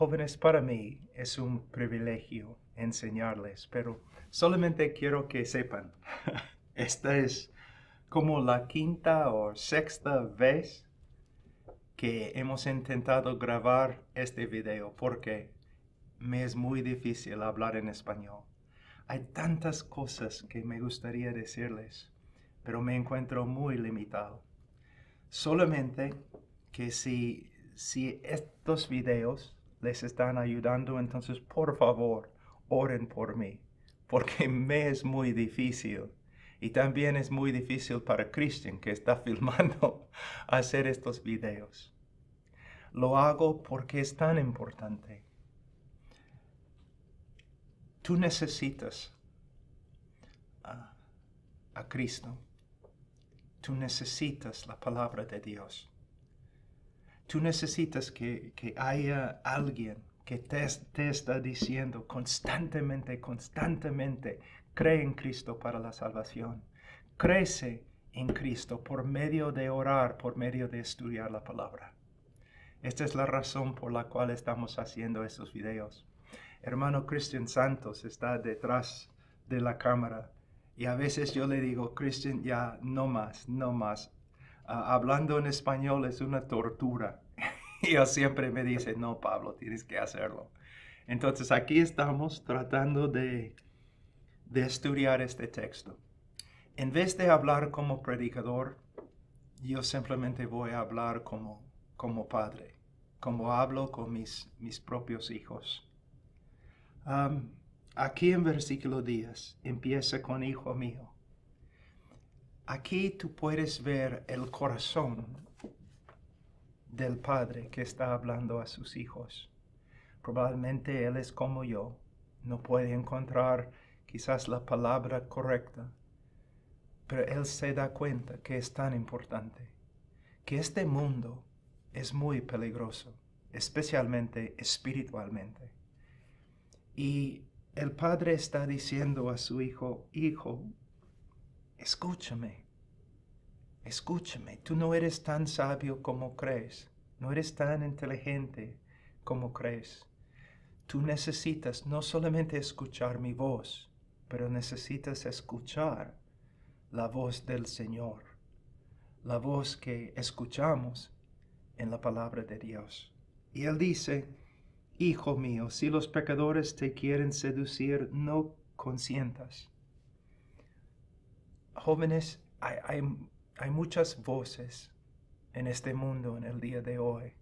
Jóvenes, para mí es un privilegio enseñarles, pero solamente quiero que sepan, esta es como la quinta o sexta vez que hemos intentado grabar este video porque me es muy difícil hablar en español. Hay tantas cosas que me gustaría decirles, pero me encuentro muy limitado. Solamente que si estos videos les están ayudando, entonces por favor, oren por mí, porque me es muy difícil. Y también es muy difícil para Christian, que está filmando, hacer estos videos. Lo hago porque es tan importante. Tú necesitas a Cristo. Tú necesitas la palabra de Dios. Tú necesitas que haya alguien que te está diciendo constantemente, cree en Cristo para la salvación. Crece en Cristo por medio de orar, por medio de estudiar la palabra. Esta es la razón por la cual estamos haciendo estos videos. Hermano Christian Santos está detrás de la cámara y a veces yo le digo, Christian, ya no más, no más. Hablando en español es una tortura. Y él siempre me dice, no, Pablo, tienes que hacerlo. Entonces aquí estamos tratando de estudiar este texto. En vez de hablar como predicador, yo simplemente voy a hablar como padre, como hablo con mis propios hijos. Aquí en versículo 10 empieza con hijo mío. Aquí tú puedes ver el corazón del padre que está hablando a sus hijos. Probablemente él es como yo, no puede encontrar quizás la palabra correcta, pero él se da cuenta que es tan importante, que este mundo es muy peligroso, especialmente espiritualmente. Y el padre está diciendo a su hijo, hijo, escúchame, escúchame, tú no eres tan sabio como crees, no eres tan inteligente como crees. Tú necesitas no solamente escuchar mi voz, pero necesitas escuchar la voz del Señor, la voz que escuchamos en la palabra de Dios. Y él dice, hijo mío, si los pecadores te quieren seducir, no consientas. Jóvenes, hay muchas voces en este mundo en el día de hoy.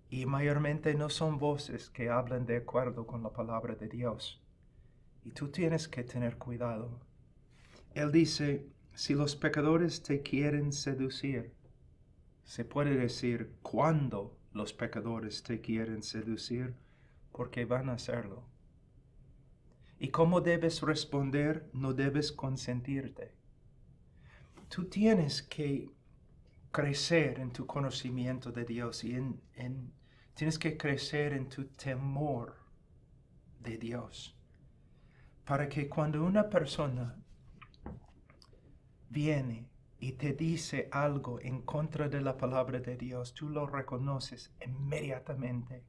Y mayormente no son voces que hablan de acuerdo con la palabra de Dios. Y tú tienes que tener cuidado. Él dice, si los pecadores te quieren seducir, se puede decir cuando los pecadores te quieren seducir, porque van a hacerlo. ¿Y cómo debes responder? No debes consentirte. Tú tienes que crecer en tu conocimiento de Dios y tienes que crecer en tu temor de Dios. Para que cuando una persona viene y te dice algo en contra de la palabra de Dios, tú lo reconoces inmediatamente.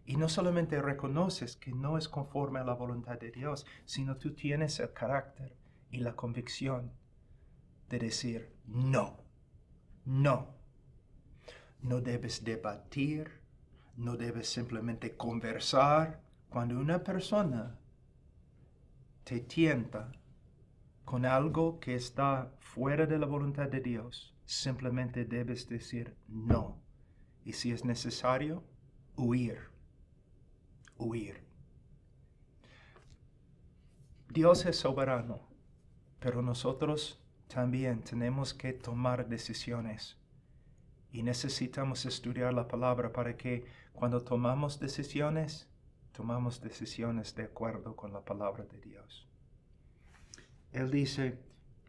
Y no solamente reconoces que no es conforme a la voluntad de Dios, sino tú tienes el carácter y la convicción de decir no, no. No debes debatir, no debes simplemente conversar. Cuando una persona te tienta con algo que está fuera de la voluntad de Dios, simplemente debes decir no. Y si es necesario, huir. Huir. Dios es soberano, pero nosotros también tenemos que tomar decisiones. Y necesitamos estudiar la palabra para que cuando tomamos decisiones de acuerdo con la palabra de Dios. Él dice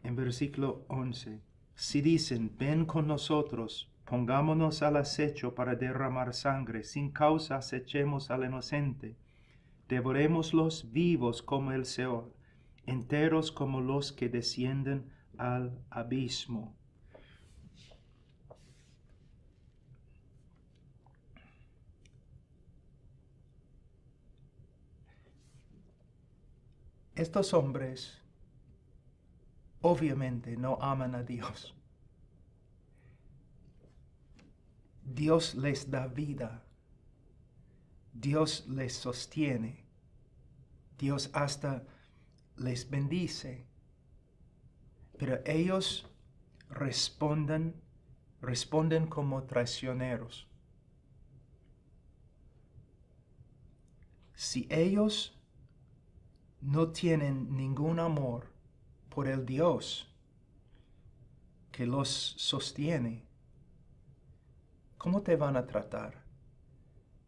en versículo 11, si dicen, ven con nosotros, pongámonos al acecho para derramar sangre, sin causa acechemos al inocente, devorémoslos vivos como el Seol, enteros como los que descienden al abismo. estos hombres obviamente no aman a Dios. Dios les da vida. Dios les sostiene. Dios hasta les bendice. Pero ellos responden como traicioneros. Si ellos no tienen ningún amor por el Dios que los sostiene, ¿cómo te van a tratar?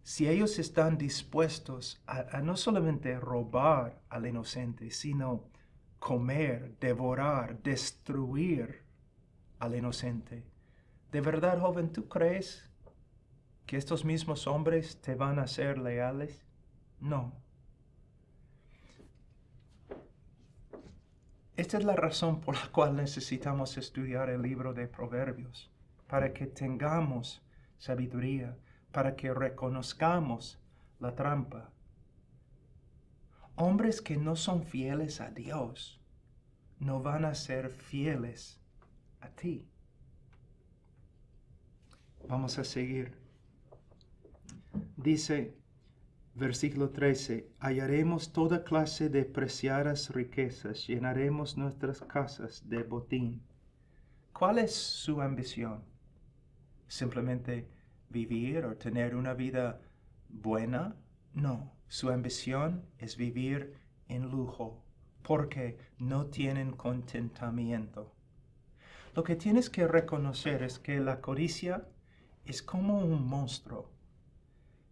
Si ellos están dispuestos a no solamente robar al inocente, sino comer, devorar, destruir al inocente, ¿de verdad, joven, tú crees que estos mismos hombres te van a ser leales? No. Esta es la razón por la cual necesitamos estudiar el libro de Proverbios, para que tengamos sabiduría, para que reconozcamos la trampa. Hombres que no son fieles a Dios no van a ser fieles a ti. Vamos a seguir. Dice, versículo 13, hallaremos toda clase de preciadas riquezas, llenaremos nuestras casas de botín. ¿Cuál es su ambición? ¿Simplemente vivir o tener una vida buena? No, su ambición es vivir en lujo, porque no tienen contentamiento. Lo que tienes que reconocer es que la codicia es como un monstruo,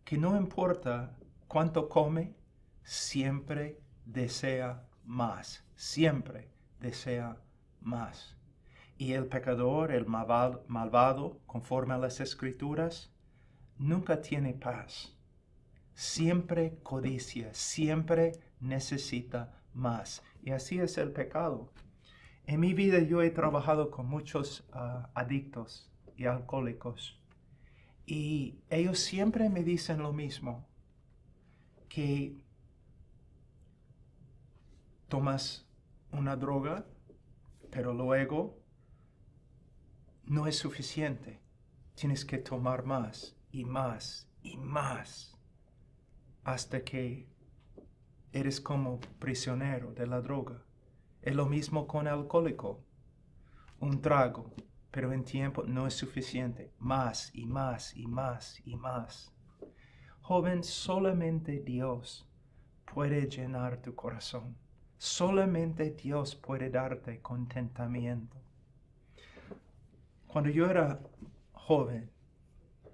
que no importa cuánto come, siempre desea más, siempre desea más. Y el pecador, el malvado, conforme a las Escrituras, nunca tiene paz. Siempre codicia, siempre necesita más. Y así es el pecado. En mi vida yo he trabajado con muchos adictos y alcohólicos. Y ellos siempre me dicen lo mismo, que tomas una droga, pero luego no es suficiente. Tienes que tomar más y más y más hasta que eres como prisionero de la droga. Es lo mismo con el alcohólico. Un trago, pero en tiempo no es suficiente. Más y más y más y más. Joven, solamente Dios puede llenar tu corazón. Solamente Dios puede darte contentamiento. Cuando yo era joven,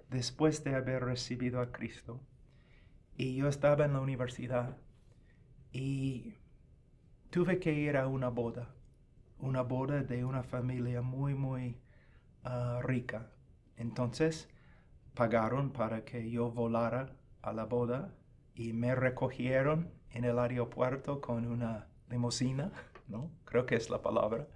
después de haber recibido a Cristo, y yo estaba en la universidad, y tuve que ir a una boda de una familia muy rica. Entonces, pagaron para que yo volara a la boda y me recogieron en el aeropuerto con una limusina, ¿no? Creo que es la palabra.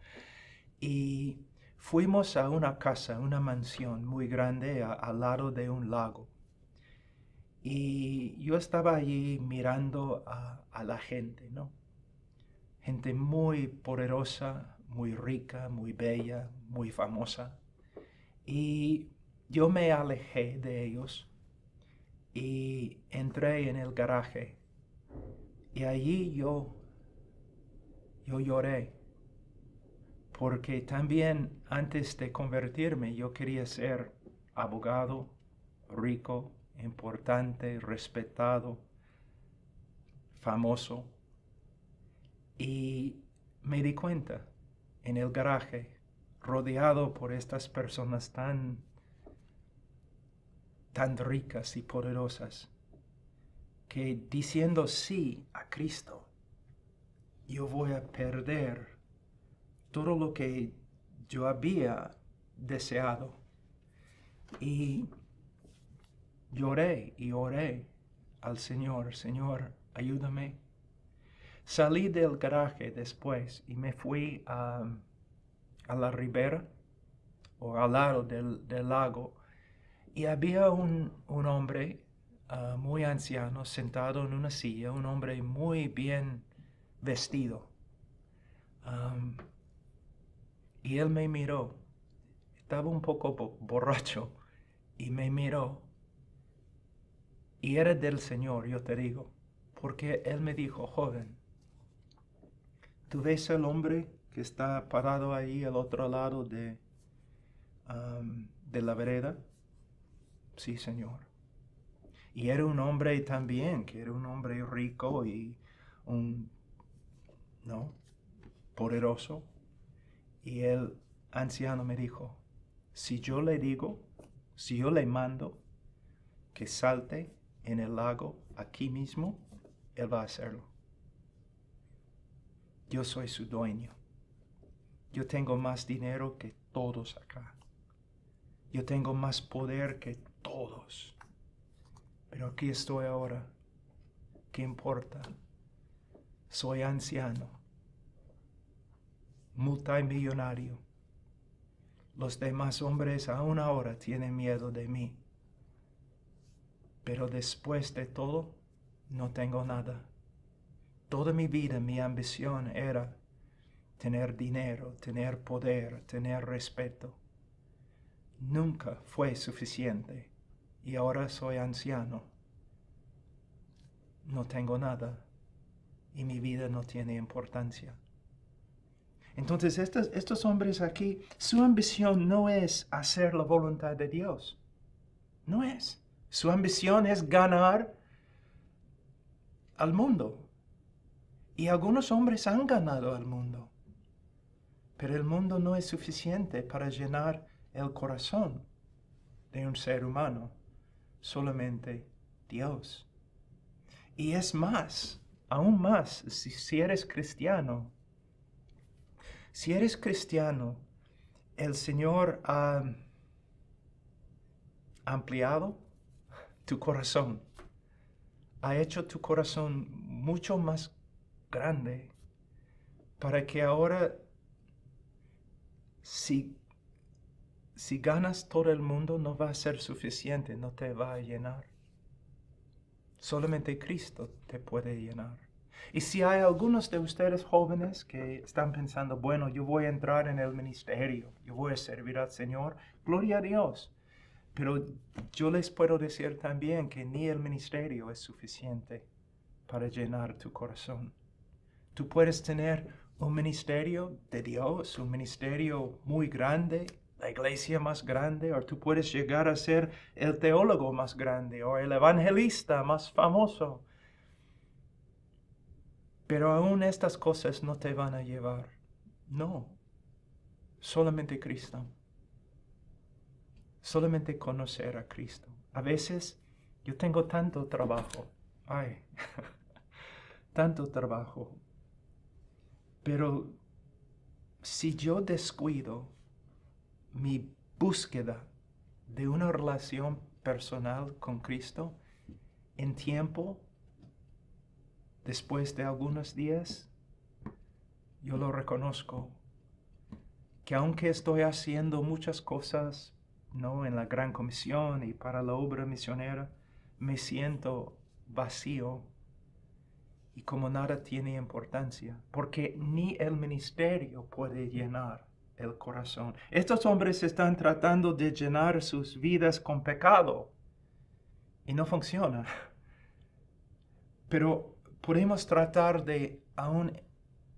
Y fuimos a una casa, una mansión muy grande al lado de un lago. Y yo estaba allí mirando a la gente, ¿no? Gente muy poderosa, muy rica, muy bella, muy famosa. Y yo me alejé de ellos y entré en el garaje. Y allí yo lloré. Porque también antes de convertirme yo quería ser abogado, rico, importante, respetado, famoso. Y me di cuenta en el garaje, rodeado por estas personas tan ricas y poderosas, que diciendo sí a Cristo, yo voy a perder todo lo que yo había deseado. Y lloré y oré al Señor, Señor, ayúdame. Salí del garaje después y me fui a la ribera o al lado del lago, y había un hombre muy anciano sentado en una silla, un hombre muy bien vestido. Y él me miró. Estaba un poco borracho y me miró. Y era del Señor, yo te digo, porque él me dijo, joven, ¿tú ves el hombre que está parado ahí al otro lado de la vereda? Sí, Señor. Y era un hombre también, que era un hombre rico y poderoso. Y el anciano me dijo, si yo le mando que salte en el lago aquí mismo, él va a hacerlo. Yo soy su dueño. Yo tengo más dinero que todos acá. Yo tengo más poder que todos. Pero aquí estoy ahora. ¿Qué importa? Soy anciano, multimillonario. Los demás hombres aún ahora tienen miedo de mí. Pero después de todo, no tengo nada. Toda mi vida, mi ambición era tener dinero, tener poder, tener respeto. Nunca fue suficiente. Y ahora soy anciano. No tengo nada. Y mi vida no tiene importancia. Entonces estos hombres aquí, su ambición no es hacer la voluntad de Dios. No es. Su ambición es ganar al mundo. Y algunos hombres han ganado al mundo. Pero el mundo no es suficiente para llenar el corazón de un ser humano. Solamente Dios. Y es más, aún más, si eres cristiano. Si eres cristiano, el Señor ha ampliado tu corazón. Ha hecho tu corazón mucho más grande para que ahora, si ganas todo el mundo, no va a ser suficiente, no te va a llenar. Solamente Cristo te puede llenar. Y si hay algunos de ustedes jóvenes que están pensando, bueno, yo voy a entrar en el ministerio, yo voy a servir al Señor, gloria a Dios. Pero yo les puedo decir también que ni el ministerio es suficiente para llenar tu corazón. Tú puedes tener un ministerio de Dios, un ministerio muy grande, la iglesia más grande, o tú puedes llegar a ser el teólogo más grande o el evangelista más famoso. Pero aún estas cosas no te van a llevar. No, solamente Cristo. Solamente conocer a Cristo. A veces yo tengo tanto trabajo. Ay, tanto trabajo. Pero si yo descuido mi búsqueda de una relación personal con Cristo, en tiempo, después de algunos días, yo lo reconozco, que aunque estoy haciendo muchas cosas, ¿no?, en la Gran Comisión y para la obra misionera, me siento vacío y como nada tiene importancia, porque ni el ministerio puede llenar el corazón. Estos hombres están tratando de llenar sus vidas con pecado y no funciona. Pero podemos tratar de aún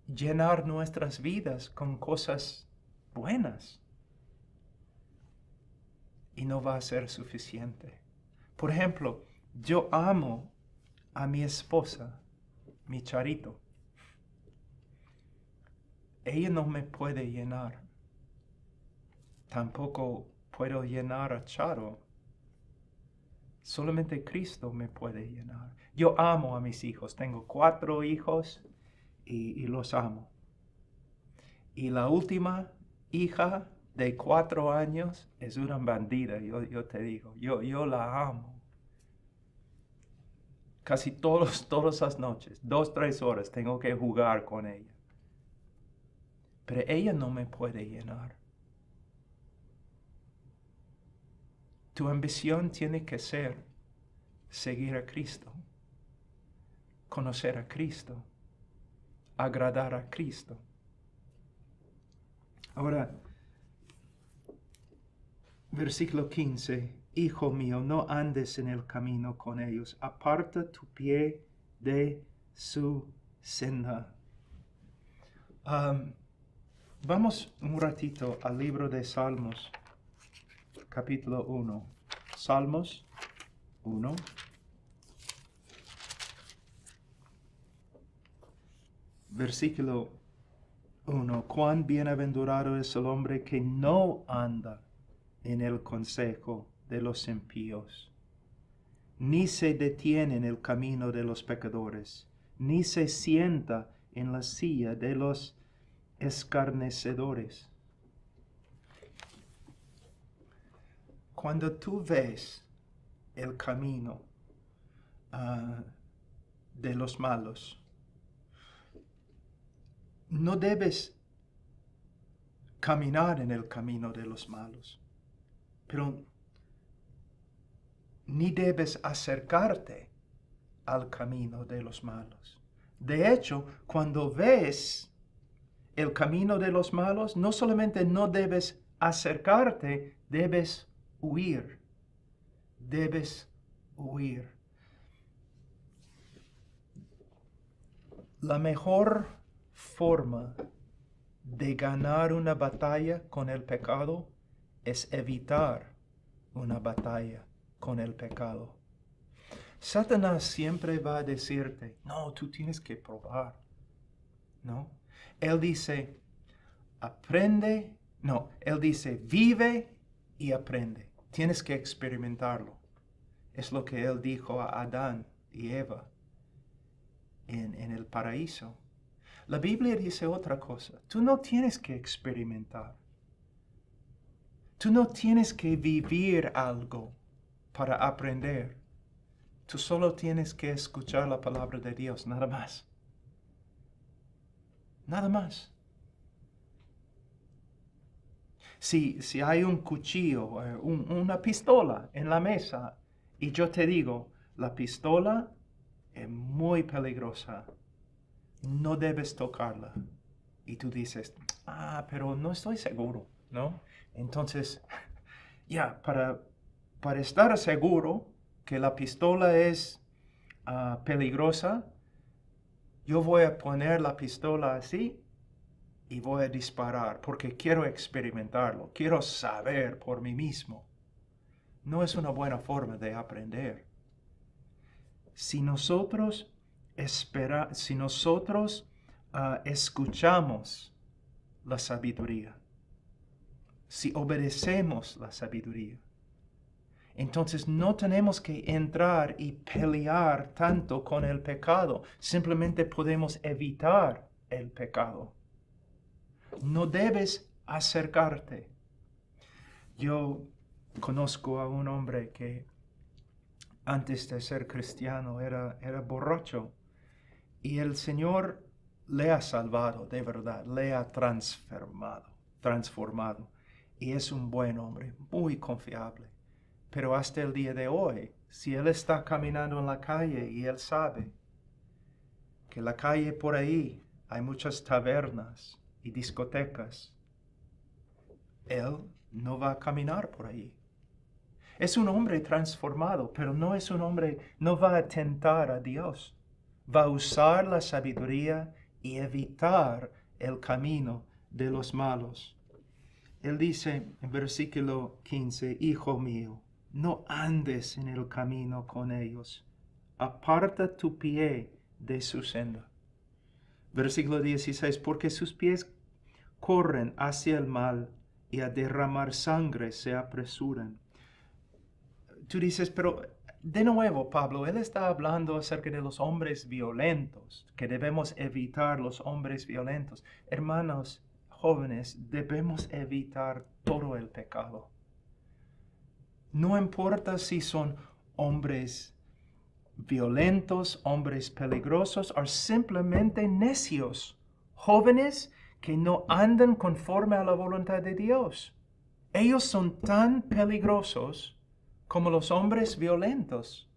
llenar nuestras vidas con cosas buenas y no va a ser suficiente. Por ejemplo, yo amo a mi esposa, mi Charito. Ella no me puede llenar. Tampoco puedo llenar a Charo. Solamente Cristo me puede llenar. Yo amo a mis hijos. Tengo 4 hijos y los amo. Y la última hija de 4 años es una bandida, yo te digo. Yo la amo. Casi todas las noches, 2, 3 horas, tengo que jugar con ella. Pero ella no me puede llenar. Tu ambición tiene que ser seguir a Cristo, conocer a Cristo, agradar a Cristo. Ahora, versículo 15. Hijo mío, no andes en el camino con ellos. Aparta tu pie de su senda. Vamos un ratito al libro de Salmos, capítulo 1. Salmos 1. Versículo 1. Cuán bienaventurado es el hombre que no anda en el consejo de los impíos, ni se detiene en el camino de los pecadores, ni se sienta en la silla de los escarnecedores. Cuando tú ves el camino de los malos, no debes caminar en el camino de los malos, pero ni debes acercarte al camino de los malos. De hecho, cuando ves el camino de los malos, no solamente no debes acercarte, debes huir. Debes huir. La mejor forma de ganar una batalla con el pecado es evitar una batalla con el pecado. Satanás siempre va a decirte, no, tú tienes que probar, ¿no? Él dice, vive y aprende. Tienes que experimentarlo. Es lo que él dijo a Adán y Eva en el paraíso. La Biblia dice otra cosa. Tú no tienes que experimentar. Tú no tienes que vivir algo para aprender. Tú solo tienes que escuchar la palabra de Dios, nada más. Nada más. Si hay un cuchillo, una pistola en la mesa, y yo te digo, la pistola es muy peligrosa, no debes tocarla. Y tú dices, pero no estoy seguro, ¿no? Entonces, para estar seguro que la pistola es peligrosa, yo voy a poner la pistola así y voy a disparar porque quiero experimentarlo, quiero saber por mí mismo. No es una buena forma de aprender. Si nosotros escuchamos la sabiduría, si obedecemos la sabiduría, entonces no tenemos que entrar y pelear tanto con el pecado. Simplemente podemos evitar el pecado. No debes acercarte. Yo conozco a un hombre que antes de ser cristiano era borracho. Y el Señor le ha salvado, de verdad, le ha transformado. Y es un buen hombre, muy confiable. Pero hasta el día de hoy, si él está caminando en la calle y él sabe que en la calle por ahí hay muchas tabernas y discotecas, él no va a caminar por ahí. Es un hombre transformado, pero no es un hombre, no va a tentar a Dios. Va a usar la sabiduría y evitar el camino de los malos. Él dice en versículo 15, Hijo mío, no andes en el camino con ellos. Aparta tu pie de su senda. Versículo 16, porque sus pies corren hacia el mal y a derramar sangre se apresuran. Tú dices, pero de nuevo, Pablo, él está hablando acerca de los hombres violentos, que debemos evitar los hombres violentos. Hermanos jóvenes, debemos evitar todo el pecado. No importa si son hombres violentos, hombres peligrosos o simplemente necios, jóvenes que no andan conforme a la voluntad de Dios. Ellos son tan peligrosos como los hombres violentos.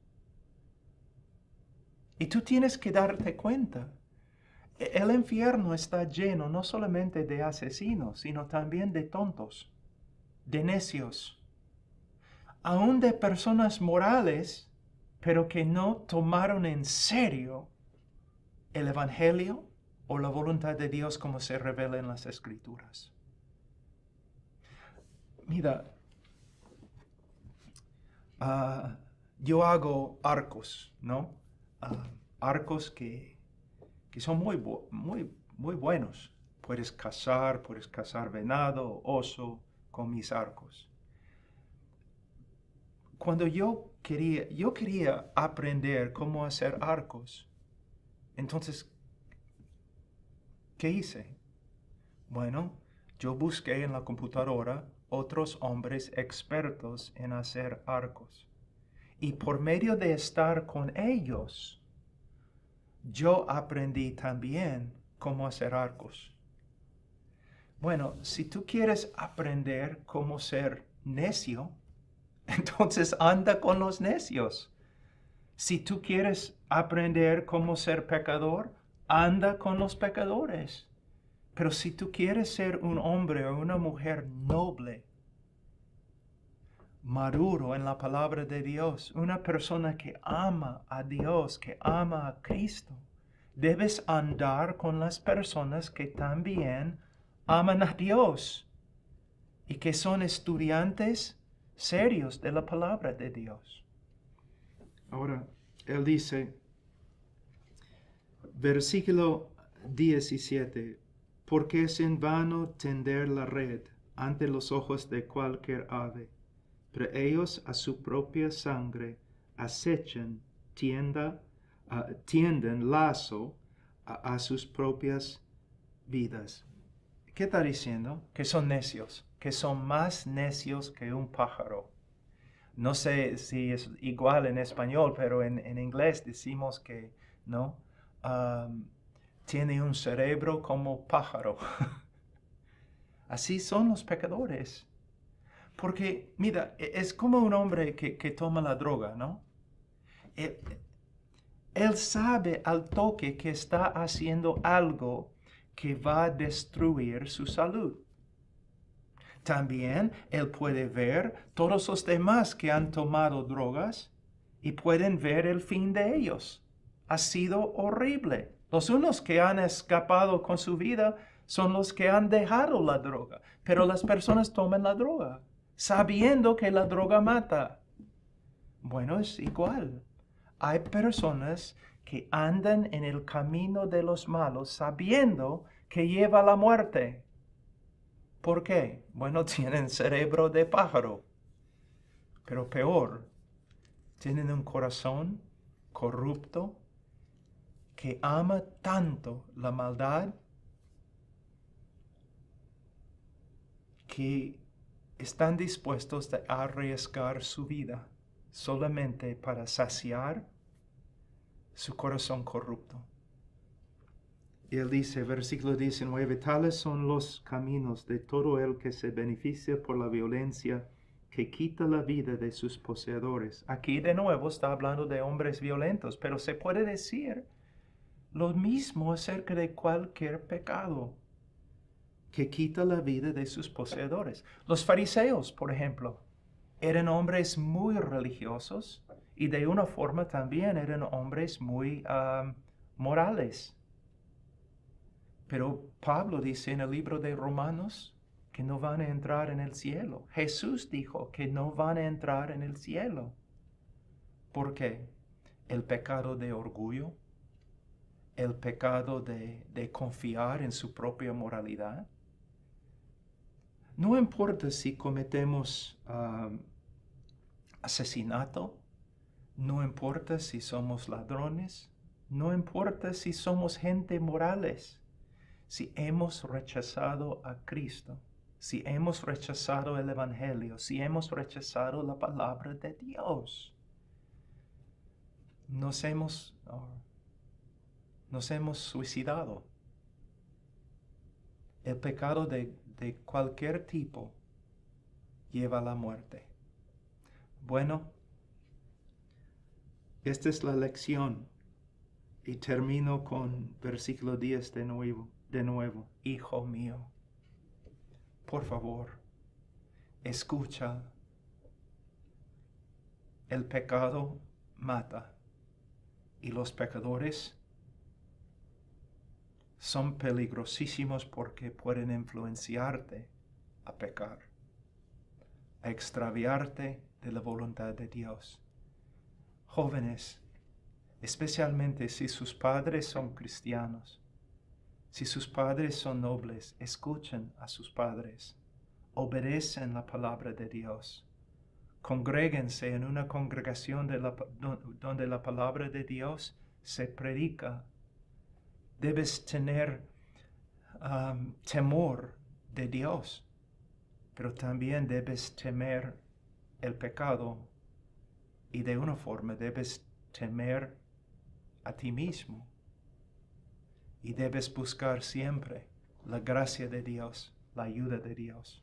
Y tú tienes que darte cuenta. El infierno está lleno no solamente de asesinos, sino también de tontos, de necios, aún de personas morales, pero que no tomaron en serio el Evangelio o la voluntad de Dios como se revela en las Escrituras. Mira, yo hago arcos, ¿no? Arcos que son muy buenos. Puedes cazar venado, oso con mis arcos. Cuando yo quería aprender cómo hacer arcos, entonces, ¿qué hice? Bueno, yo busqué en la computadora otros hombres expertos en hacer arcos. Y por medio de estar con ellos, yo aprendí también cómo hacer arcos. Bueno, si tú quieres aprender cómo ser necio, entonces anda con los necios. Si tú quieres aprender cómo ser pecador, anda con los pecadores. Pero si tú quieres ser un hombre o una mujer noble, maduro en la palabra de Dios, una persona que ama a Dios, que ama a Cristo, debes andar con las personas que también aman a Dios y que son estudiantes serios de la palabra de Dios. Ahora, él dice, versículo 17, porque es en vano tender la red ante los ojos de cualquier ave, pero ellos a su propia sangre acechan, tienden lazo a sus propias vidas. ¿Qué está diciendo? Que son necios, que son más necios que un pájaro. No sé si es igual en español, pero en inglés decimos que, ¿no? Tiene un cerebro como pájaro. Así son los pecadores. Porque, mira, es como un hombre que toma la droga, ¿no? Él sabe al toque que está haciendo algo que va a destruir su salud. También él puede ver todos los demás que han tomado drogas y pueden ver el fin de ellos. Ha sido horrible. Los unos que han escapado con su vida son los que han dejado la droga, pero las personas toman la droga sabiendo que la droga mata. Bueno, es igual. Hay personas que andan en el camino de los malos sabiendo que lleva a la muerte. ¿Por qué? Bueno, tienen cerebro de pájaro. Pero peor, tienen un corazón corrupto que ama tanto la maldad que están dispuestos a arriesgar su vida solamente para saciar su corazón corrupto. Y él dice, versículo 19, tales son los caminos de todo el que se beneficia por la violencia, que quita la vida de sus poseedores. Aquí de nuevo está hablando de hombres violentos, pero se puede decir lo mismo acerca de cualquier pecado que quita la vida de sus poseedores. Los fariseos, por ejemplo, eran hombres muy religiosos y de una forma también eran hombres muy morales. Pero Pablo dice en el libro de Romanos que no van a entrar en el cielo. Jesús dijo que no van a entrar en el cielo. ¿Por qué? El pecado de orgullo, el pecado de confiar en su propia moralidad. No importa si cometemos asesinato, no importa si somos ladrones, no importa si somos gente morales. Si hemos rechazado a Cristo, si hemos rechazado el Evangelio, si hemos rechazado la palabra de Dios, nos hemos suicidado. El pecado de cualquier tipo lleva a la muerte. Bueno, esta es la lección Y termino con versículo 10 de nuevo. Hijo mío, por favor, escucha. El pecado mata y los pecadores son peligrosísimos porque pueden influenciarte a pecar, a extraviarte de la voluntad de Dios. Jóvenes, especialmente si sus padres son cristianos, si sus padres son nobles, escuchen a sus padres, obedecen la palabra de Dios. Congréguense en una congregación donde la palabra de Dios se predica. Debes tener temor de Dios, pero también debes temer el pecado y de una forma debes temer a ti mismo y debes buscar siempre la gracia de Dios, la ayuda de Dios,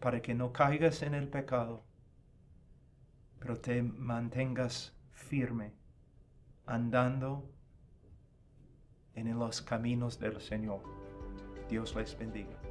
para que no caigas en el pecado, pero te mantengas firme, andando en los caminos del Señor. Dios les bendiga.